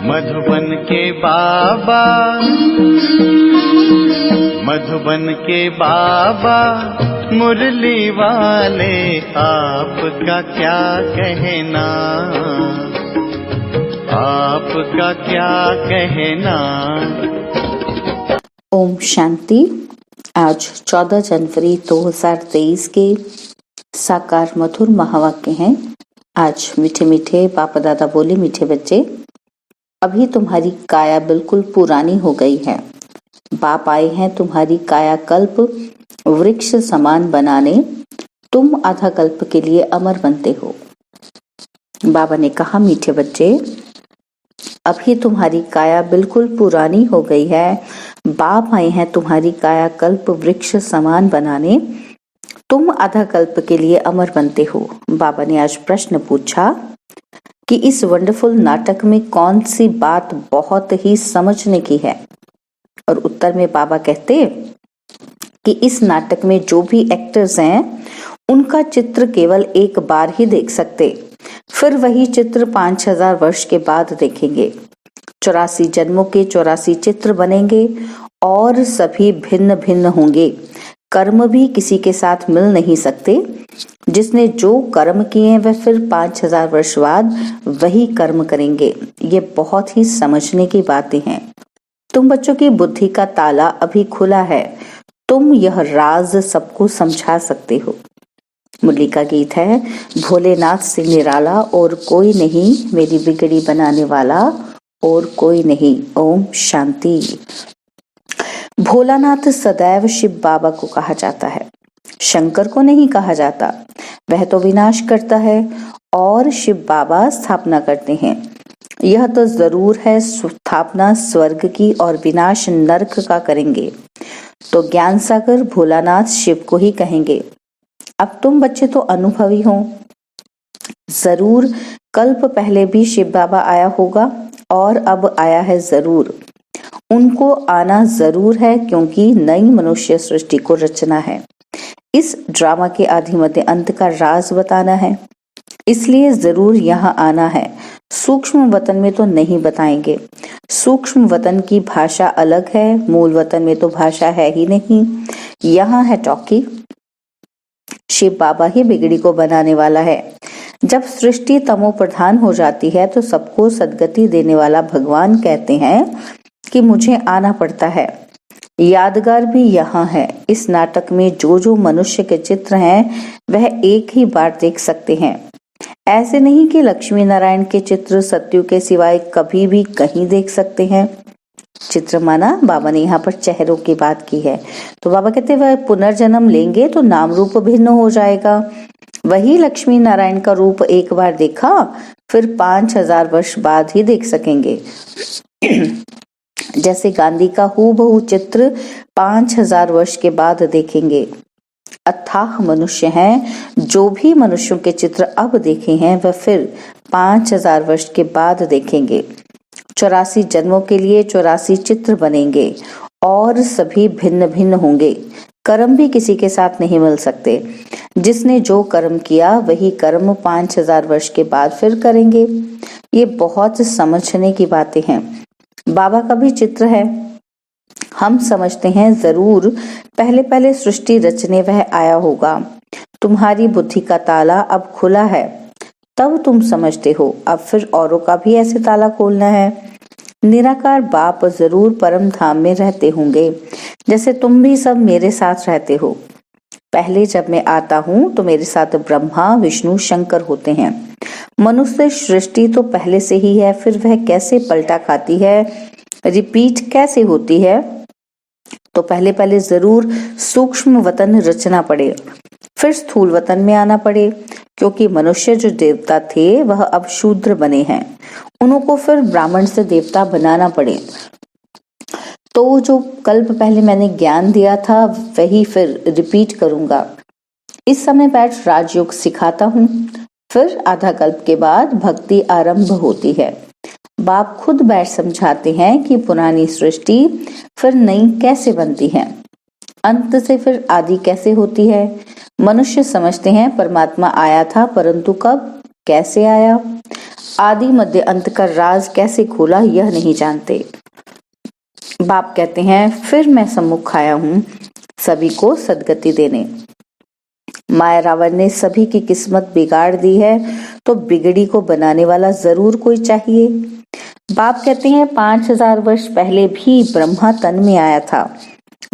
मधुबन के बाबा, मधुबन के बाबा मुरली वाले, आपका क्या कहना, आपका क्या कहना। ओम शांति। आज 14 जनवरी 2023 के साकार मधुर महावाक्य हैं। आज मीठे मीठे पापा दादा बोले, मीठे बच्चे, अभी तुम्हारी काया बिल्कुल पुरानी हो गई है। बाप आए हैं तुम्हारी काया कल्प वृक्ष समान बनाने। तुम आधा कल्प के लिए अमर बनते हो। बाबा ने कहा, मीठे बच्चे, अभी तुम्हारी काया बिल्कुल पुरानी हो गई है। बाप आए हैं तुम्हारी काया कल्प वृक्ष समान बनाने। तुम आधा कल्प के लिए अमर बनते हो। बाबा ने आज प्रश्न पूछा कि इस वंडरफुल नाटक में कौन सी बात बहुत ही समझने की है, और उत्तर में बाबा कहते कि इस नाटक में जो भी एक्टर्स हैं उनका चित्र केवल एक बार ही देख सकते, फिर वही चित्र 5000 वर्ष के बाद देखेंगे। 84 जन्मों के 84 चित्र बनेंगे और सभी भिन्न भिन्न होंगे। कर्म भी किसी के साथ मिल नहीं सकते। जिसने जो कर्म किए हैं वह फिर 5000 वर्ष बाद वही कर्म करेंगे। ये बहुत ही समझने की बातें हैं। तुम बच्चों की बुद्धि का ताला अभी खुला है। तुम यह राज सबको समझा सकते हो। मुरली का गीत है, भोलेनाथ से निराला और कोई नहीं, मेरी बिगड़ी बनाने वाला और कोई नहीं। ओम शांति। भोलानाथ सदैव शिव बाबा को कहा जाता है, शंकर को नहीं कहा जाता। वह तो विनाश करता है और शिव बाबा स्थापना करते हैं। यह तो जरूर है, स्थापना स्वर्ग की और विनाश नरक का करेंगे। तो ज्ञान सागर भोलानाथ शिव को ही कहेंगे। अब तुम बच्चे तो अनुभवी हो, जरूर कल्प पहले भी शिव बाबा आया होगा और अब आया है जरूर। उनको आना जरूर है, क्योंकि नई मनुष्य सृष्टि को रचना है। इस ड्रामा के आदि मध्य अंत का राज बताना है, इसलिए जरूर यहाँ आना है। सूक्ष्म वतन में तो नहीं बताएंगे। सूक्ष्म वतन की भाषा अलग है, मूल वतन में तो भाषा है ही नहीं। यहाँ है टॉकी। शिव बाबा ही बिगड़ी को बनाने वाला है। जब सृष्टि तमो प्रधान हो जाती है तो सबको सद्गति देने वाला भगवान कहते हैं कि मुझे आना पड़ता है। यादगार भी यहाँ है। इस नाटक में जो जो मनुष्य के चित्र हैं वह एक ही बार देख सकते हैं। ऐसे नहीं कि लक्ष्मी नारायण के चित्र सत्यु के सिवाय कभी भी कहीं देख सकते हैं। चित्र माना बाबा ने यहाँ पर चेहरों की बात की है। तो बाबा कहते हैं वह पुनर्जन्म लेंगे तो नाम रूप भिन्न हो जाएगा। वही लक्ष्मी नारायण का रूप एक बार देखा, फिर 5000 वर्ष बाद ही देख सकेंगे। जैसे गांधी का हूबहू चित्र 5000 वर्ष के बाद देखेंगे। अथाह मनुष्य हैं, जो भी मनुष्यों के चित्र अब देखे हैं वह फिर 5000 वर्ष के बाद देखेंगे। 84 जन्मों के लिए 84 चित्र बनेंगे और सभी भिन्न भिन्न होंगे। कर्म भी किसी के साथ नहीं मिल सकते। जिसने जो कर्म किया वही कर्म 5000 वर्ष के बाद फिर करेंगे। ये बहुत समझने की बातें हैं। बाबा का भी चित्र है। हम समझते हैं जरूर पहले पहले सृष्टि रचने वह आया होगा। तुम्हारी बुद्धि का ताला अब खुला है, तब तुम समझते हो। अब फिर औरों का भी ऐसे ताला खोलना है। निराकार बाप जरूर परम धाम में रहते होंगे, जैसे तुम भी सब मेरे साथ रहते हो। पहले जब मैं आता हूँ तो मेरे साथ ब्रह्मा विष्णु शंकर होते हैं। मनुष्य सृष्टि तो पहले से ही है, फिर वह कैसे पलटा खाती है, रिपीट कैसे होती है। तो पहले पहले जरूर सूक्ष्म वतन रचना पड़े, फिर स्थूल वतन में आना पड़े, क्योंकि मनुष्य जो देवता थे वह अब शूद्र बने हैं। उनको फिर ब्राह्मण से देवता बनाना पड़े। तो जो कल्प पहले मैंने ज्ञान दिया था वही फिर रिपीट करूंगा। इस समय बैठ राजयोग सिखाता हूँ, फिर आधा कल्प के बाद भक्ति आरंभ होती है। बाप खुद बैठ समझाते हैं कि पुरानी सृष्टि फिर नई कैसे बनती है, अंत से फिर आदि कैसे होती है। मनुष्य समझते हैं परमात्मा आया था, परंतु कब, कैसे आया। आदि मध्य अंत का राज कैसे खोला यह नहीं जानते। बाप कहते हैं फिर मैं सम्मुख आया हूँ सभी को सद्गति देने। माया रावण ने सभी की किस्मत बिगाड़ दी है, तो बिगड़ी को बनाने वाला जरूर कोई चाहिए। बाप कहते हैं 5000 वर्ष पहले भी ब्रह्मा तन में आया था।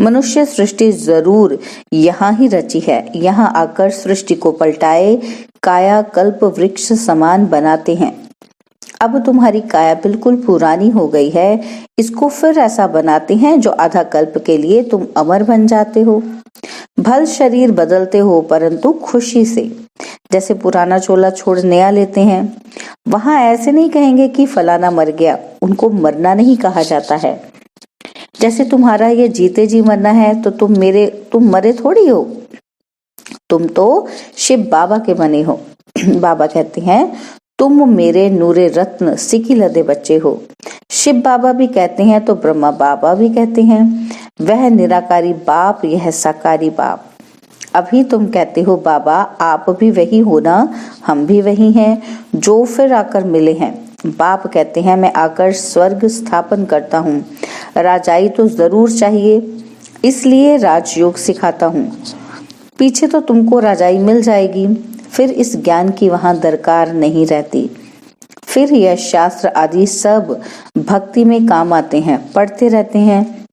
मनुष्य सृष्टि जरूर यहाँ ही रची है, यहाँ आकर सृष्टि को पलटाए काया कल्प वृक्ष समान बनाते हैं। अब तुम्हारी काया बिल्कुल पुरानी हो गई है, इसको फिर ऐसा बनाते हैं जो आधा कल्प के लिए तुम अमर बन जाते हो। भल शरीर बदलते हो परंतु खुशी से, जैसे पुराना चोला छोड़ नया लेते हैं। वहां ऐसे नहीं कहेंगे कि फलाना मर गया, उनको मरना नहीं कहा जाता है। जैसे तुम्हारा ये जीते जी मरना है तो तुम मरे थोड़ी हो, तुम तो शिव बाबा के बने हो। बाबा कहते हैं तुम मेरे नूरे रत्न सिकी लदे बच्चे हो। शिव बाबा भी कहते हैं तो ब्रह्मा बाबा भी कहते हैं। वह निराकारी बाप, यह साकारी बाप। अभी तुम कहते हो बाबा आप भी वही हो ना, हम भी वही हैं जो फिर आकर मिले हैं। बाप कहते हैं मैं आकर स्वर्ग स्थापन करता हूँ, राजाई तो जरूर चाहिए, इसलिए राजयोग सिखाता हूँ। पीछे तो तुमको राजाई मिल जाएगी, फिर इस ज्ञान की वहां दरकार नहीं रहती। फिर यह शास्त्र आदि सब भक्ति में काम आते हैं, पढ़ते रहते हैं।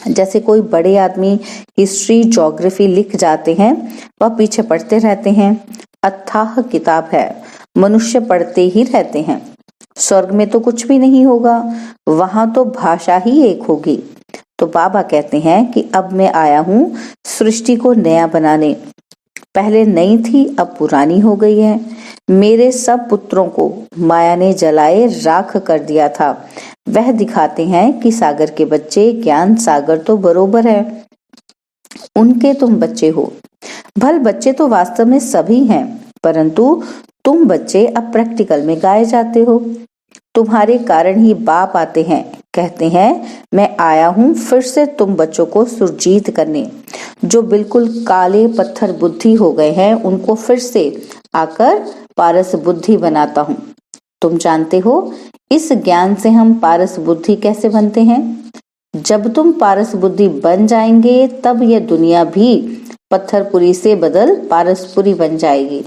जैसे कोई बड़े आदमी हिस्ट्री ज्योग्राफी लिख जाते हैं, वह पीछे पढ़ते रहते हैं। अथाह किताब है, मनुष्य पढ़ते ही रहते हैं। स्वर्ग में तो कुछ भी नहीं होगा, वहां तो भाषा ही एक होगी। तो बाबा कहते हैं कि अब मैं आया हूँ सृष्टि को नया बनाने। पहले नई थी, अब पुरानी हो गई है। मेरे सब पुत्रों को माया ने जलाए राख कर दिया था। वह दिखाते हैं कि सागर के बच्चे ज्ञान सागर तो बरोबर है, उनके तुम बच्चे हो। भल बच्चे तो वास्तव में सभी हैं, परंतु तुम बच्चे अब प्रैक्टिकल में गाए जाते हो। तुम्हारे कारण ही बाप आते हैं, कहते हैं मैं आया हूँ फिर से तुम बच्चों को सुरजीत करने। जो बिल्कुल काले पत्थर बुद्धि हो गए हैं उनको फिर से आकर पारस बुद्धि बनाता हूँ। तुम जानते हो इस ज्ञान से हम पारस बुद्धि कैसे बनते हैं। जब तुम पारस बुद्धि बन जाएंगे तब यह दुनिया भी पत्थरपुरी से बदल पारसपुरी बन जाएगी,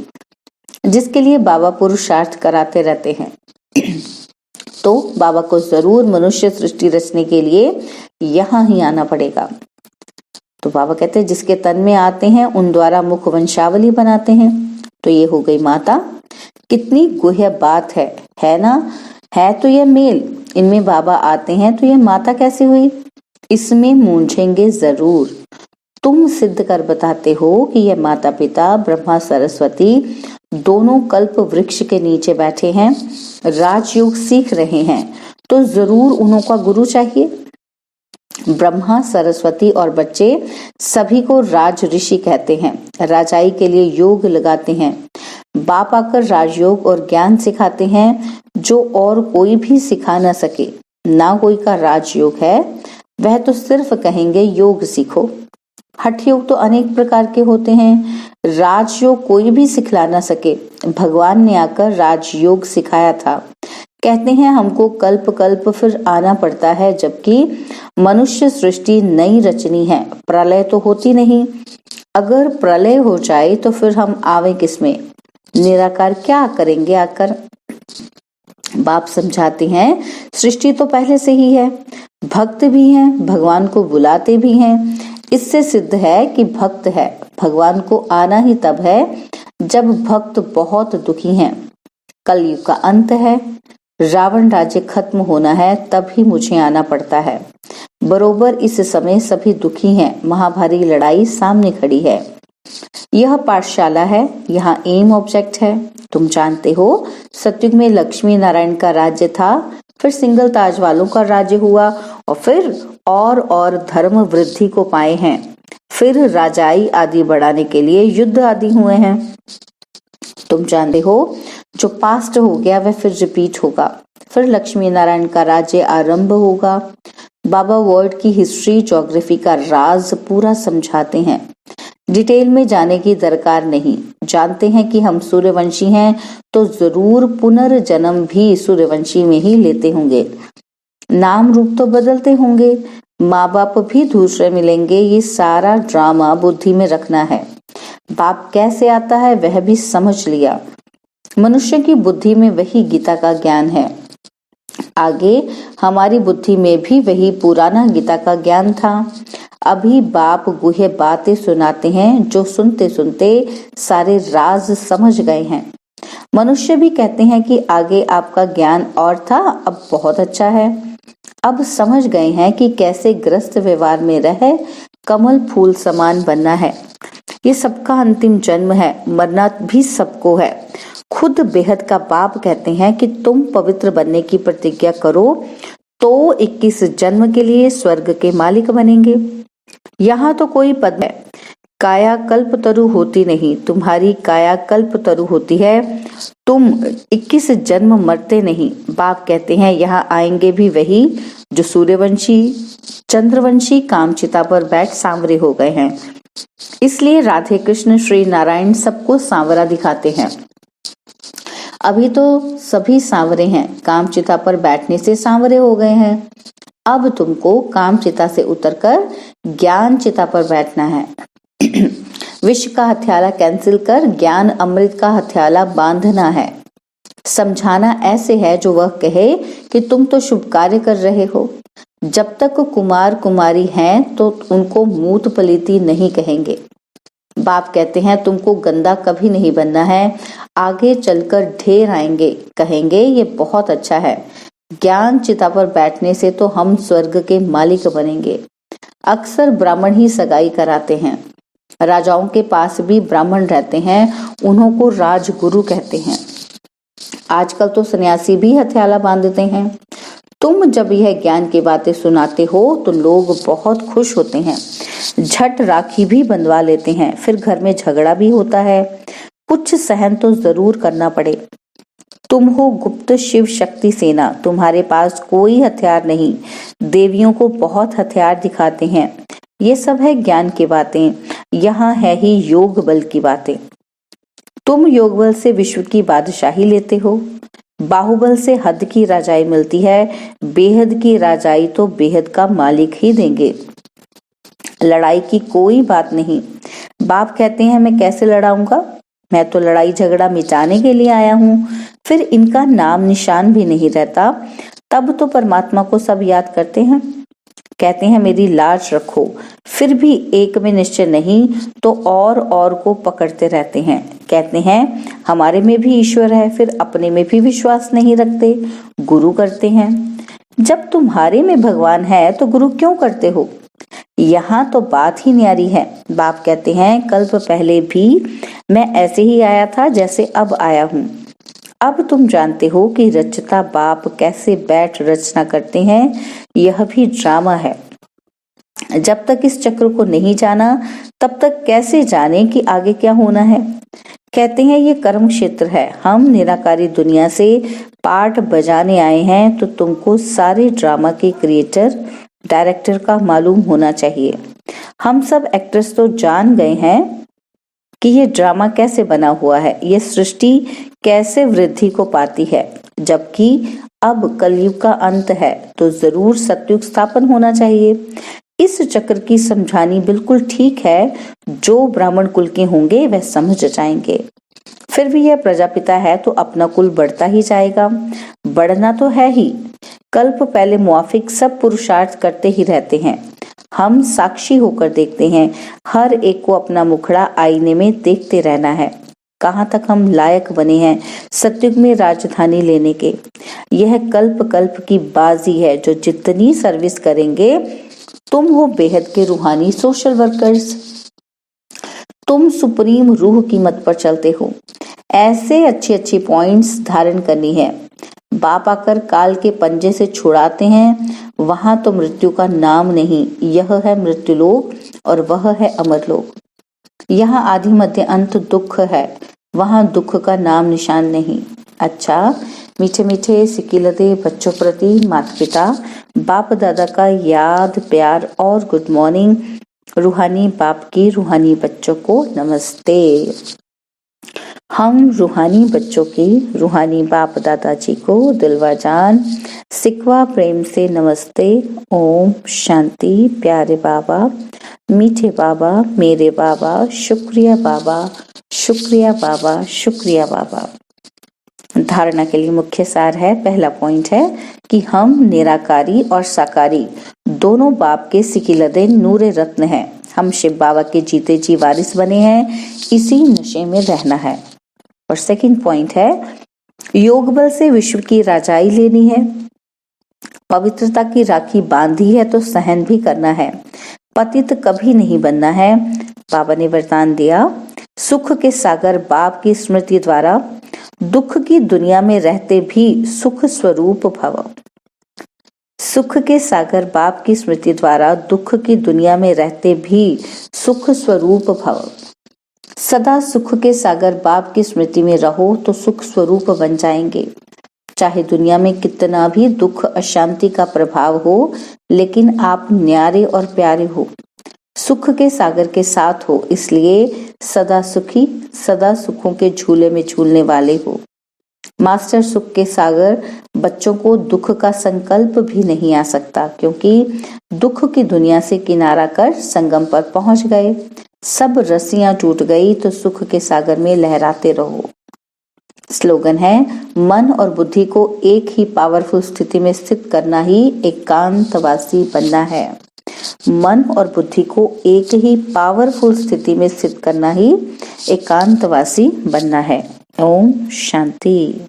जिसके लिए बाबा पुरुषार्थ कराते रहते हैं। तो बाबा को जरूर मनुष्य सृष्टि रचने के लिए यहाँ ही आना पड़ेगा। तो बाबा कहते हैं जिसके तन में आते हैं उन द्वारा मुख वंशावली बनाते हैं। तो ये हो गई माता। कितनी गुह्य बात है ना। है तो यह मेल, इनमें बाबा आते हैं तो यह माता कैसे हुई, इसमें मूंझेंगे जरूर। तुम सिद्ध कर बताते हो कि यह माता पिता ब्रह्मा सरस्वती दोनों कल्प वृक्ष के नीचे बैठे हैं, राजयोग सीख रहे हैं, तो जरूर उनका गुरु चाहिए। ब्रह्मा सरस्वती और बच्चे सभी को राज ऋषि कहते हैं, राजाई के लिए योग लगाते हैं। बाप आकर राजयोग और ज्ञान सिखाते हैं जो और कोई भी सिखा न सके। ना कोई का राजयोग है, वह तो सिर्फ कहेंगे योग सीखो। हठ योग तो अनेक प्रकार के होते हैं, राजयोग कोई भी सिखला न सके। भगवान ने आकर राजयोग सिखाया था। कहते हैं हमको कल्प कल्प फिर आना पड़ता है, जबकि मनुष्य सृष्टि नई रचनी है, प्रलय तो होती नहीं। अगर प्रलय हो जाए तो फिर हम आवे किसमें, निराकार क्या करेंगे आकर। बाप समझाते हैं सृष्टि तो पहले से ही है, भक्त भी हैं, भगवान को बुलाते भी हैं। इससे सिद्ध है कि भक्त है। भगवान को आना ही तब है जब भक्त बहुत दुखी हैं। कलयुग का अंत है, रावण राज्य खत्म होना है, तब ही मुझे आना पड़ता है। बरोबर इस समय सभी दुखी हैं, महाभारी लड़ाई सामने खड़ी है। यह पाठशाला है, यहाँ एम ऑब्जेक्ट है। तुम जानते हो सतयुग में लक्ष्मी नारायण का राज्य था, फिर सिंगल ताज वालों का राज्य हुआ, और फिर और धर्म वृद्धि को पाए हैं। फिर राजाई आदि बढ़ाने के लिए युद्ध आदि हुए हैं। तुम जानते हो जो पास्ट हो गया वह फिर रिपीट होगा, फिर लक्ष्मी नारायण का राज्य आरंभ होगा। बाबा वर्ल्ड की हिस्ट्री ज्योग्राफी का राज पूरा समझाते हैं, डिटेल में जाने की दरकार नहीं। जानते हैं कि हम सूर्यवंशी हैं तो जरूर पुनर्जन्म भी सूर्यवंशी में ही लेते होंगे। नाम रूप तो बदलते होंगे, माँ बाप भी दूसरे मिलेंगे। ये सारा ड्रामा बुद्धि में रखना है। बाप कैसे आता है वह भी समझ लिया। मनुष्य की बुद्धि में वही गीता का ज्ञान है। आगे हमारी बुद्धि में भी वही पुराना गीता का ज्ञान था। अभी बाप गुह्य बातें सुनाते हैं जो सुनते सुनते सारे राज समझ गए हैं। मनुष्य भी कहते हैं कि आगे आपका ज्ञान और था, अब बहुत अच्छा है। अब समझ गए हैं कि कैसे ग्रस्त व्यवहार में रह कमल फूल समान बनना है। ये सबका अंतिम जन्म है, मरना भी सबको है। खुद बेहद का बाप कहते हैं कि तुम पवित्र बनने की प्रतिज्ञा करो तो 21 जन्म के लिए स्वर्ग के मालिक बनेंगे। यहाँ तो कोई पद है, काया कल्प तरु होती नहीं, तुम्हारी काया कल्प तरु होती है। तुम 21 जन्म मरते नहीं। बाप कहते हैं यहाँ आएंगे भी वही जो सूर्यवंशी चंद्रवंशी कामचिता पर बैठ सांवरे हो गए हैं। इसलिए राधे कृष्ण श्री नारायण सबको सांवरा दिखाते हैं। अभी तो सभी सांवरे हैं, कामचिता पर बैठने से सांवरे हो गए हैं। अब तुमको कामचिता से उतरकर ज्ञान चिता पर बैठना है। विष का हथियाला कैंसिल कर ज्ञान अमृत का हथियाला बांधना है। समझाना ऐसे है जो वह कहे कि तुम तो शुभ कार्य कर रहे हो। जब तक कुमार कुमारी हैं तो उनको मूत पलीती नहीं कहेंगे। बाप कहते हैं तुमको गंदा कभी नहीं बनना है। आगे चलकर ढेर आएंगे, कहेंगे ये बहुत अच्छा है। ज्ञान चिता पर बैठने से तो हम स्वर्ग के मालिक बनेंगे। अक्सर ब्राह्मण ही सगाई कराते हैं। राजाओं के पास भी ब्राह्मण रहते हैं, उन्हों को राजगुरु कहते हैं। आजकल तो सन्यासी भी हथियाला बांधते हैं। तुम जब यह ज्ञान की बातें सुनाते हो तो लोग बहुत खुश होते हैं, झट राखी भी बंधवा लेते हैं। फिर घर में झगड़ा भी होता है, कुछ सहन तो जरूर करना पड़े। तुम हो गुप्त शिव शक्ति सेना, तुम्हारे पास कोई हथियार नहीं। देवियों को बहुत हथियार दिखाते हैं। ये सब है ज्ञान की बातें, यहाँ है ही योग बल की बातें। तुम योग बल से विश्व की बादशाही लेते हो, बाहुबल से हद की राजाई मिलती है। बेहद की राजाई तो बेहद का मालिक ही देंगे। लड़ाई की कोई बात नहीं। बाप कहते हैं मैं कैसे लड़ाऊंगा, मैं तो लड़ाई झगड़ा मिटाने के लिए आया हूँ। फिर इनका नाम निशान भी नहीं रहता। तब तो परमात्मा को सब याद करते हैं। कहते हैं मेरी लाज रखो, फिर भी एक में निश्चय नहीं तो और को पकड़ते रहते हैं। कहते हैं हमारे में भी ईश्वर है, फिर अपने में भी विश्वास नहीं रखते, गुरु करते हैं। जब तुम्हारे में भगवान है तो गुरु क्यों करते हो? यहाँ तो बात ही न्यारी है। बाप कहते हैं कल्प पहले भी मैं ऐसे ही आया था जैसे अब आया हूँ। अब तुम जानते हो कि रचता बाप कैसे बैठ रचना करते हैं। यह भी ड्रामा है। जब तक इस चक्र को नहीं जाना तब तक कैसे जाने कि आगे क्या होना है। कहते हैं ये कर्म क्षेत्र है, हम निराकारी दुनिया से पाठ बजाने आए हैं। तो तुमको सारे ड्रामा के क्रिएटर डायरेक्टर का मालूम होना चाहिए। हम सब एक्टर्स तो जान गए हैं कि ये ड्रामा कैसे बना हुआ है, ये सृष्टि कैसे वृद्धि को पाती है। जबकि अब कलयुग का अंत है तो जरूर सतयुग स्थापन होना चाहिए। इस चक्र की समझानी बिल्कुल ठीक है। जो ब्राह्मण कुल के होंगे वह समझ जाएंगे। फिर भी यह प्रजापिता है तो अपना कुल बढ़ता ही जाएगा। बढ़ना तो है ही। कल्प पहले मुआफिक सब पुरुषार्थ करते ही रहते हैं। हम साक्षी होकर देखते हैं। हर एक को अपना मुखड़ा आईने में देखते रहना है। कहाँ तक हम लायक बने हैं सतयुग में राजधानी लेने के। यह कल्प कल्प की बाजी है। जो जितनी सर्विस करेंगे, तुम हो बेहद के रूहानी सोशल वर्कर्स। तुम सुप्रीम रूह की मत पर चलते हो। ऐसे अच्छी पॉइंट्स धारण करनी है। बाप आकर काल के पंजे से छुड़ाते हैं। वहां तो मृत्यु का नाम नहीं, यह है मृत्युलोक और वह है अमरलोक। यहाँ आदि मध्य अंत दुख है, वहां दुख का नाम निशान नहीं। अच्छा, मीठे मीठे सिकिलते बच्चों प्रति माता पिता बाप दादा का याद प्यार और गुड मॉर्निंग। रूहानी बाप की रूहानी बच्चों को नमस्ते। हम रूहानी बच्चों की रूहानी बाप दादाजी को दिलवा जान सिकवा प्रेम से नमस्ते। ओम शांति। प्यारे बाबा, मीठे बाबा, मेरे बाबा, शुक्रिया बाबा, शुक्रिया बाबा, शुक्रिया बाबा। धारणा के लिए मुख्य सार है, पहला पॉइंट है कि हम निराकारी और साकारी दोनों बाप के सिकिलदे नूरे रत्न हैं। हम शिव बाबा के जीते जी वारिस बने हैं, इसी नशे में रहना है। और सेकंड पॉइंट है, योग बल से विश्व की राजाई लेनी है। पवित्रता की राखी बांधी है तो सहन भी करना है। पतित कभी नहीं बनना है। बाबा ने वरदान दिया, सुख के सागर बाप की स्मृति द्वारा दुख की दुनिया में रहते भी सुख स्वरूप भव। सुख के सागर बाप की स्मृति द्वारा दुख की दुनिया में रहते भी सुख स्वरूप भव। सदा सुख के सागर बाप की स्मृति में रहो तो सुख स्वरूप बन जाएंगे। चाहे दुनिया में कितना भी दुख अशांति का प्रभाव हो, लेकिन आप न्यारे और प्यारे हो, सुख के सागर के साथ हो, इसलिए सदा सुखी, सदा सुखों के झूले में झूलने वाले हो। मास्टर सुख के सागर बच्चों को दुख का संकल्प भी नहीं आ सकता, क्योंकि दुख की दुनिया से किनारा कर संगम पर पहुंच गए। सब रस्सियां टूट गई तो सुख के सागर में लहराते रहो। स्लोगन है, मन और बुद्धि को एक ही पावरफुल स्थिति में स्थित करना ही एकांतवासी बनना है। मन और बुद्धि को एक ही पावरफुल स्थिति में स्थित करना ही एकांतवासी बनना है। ओम शांति।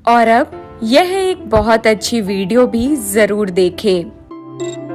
और अब यह एक बहुत अच्छी वीडियो भी जरूर देखें।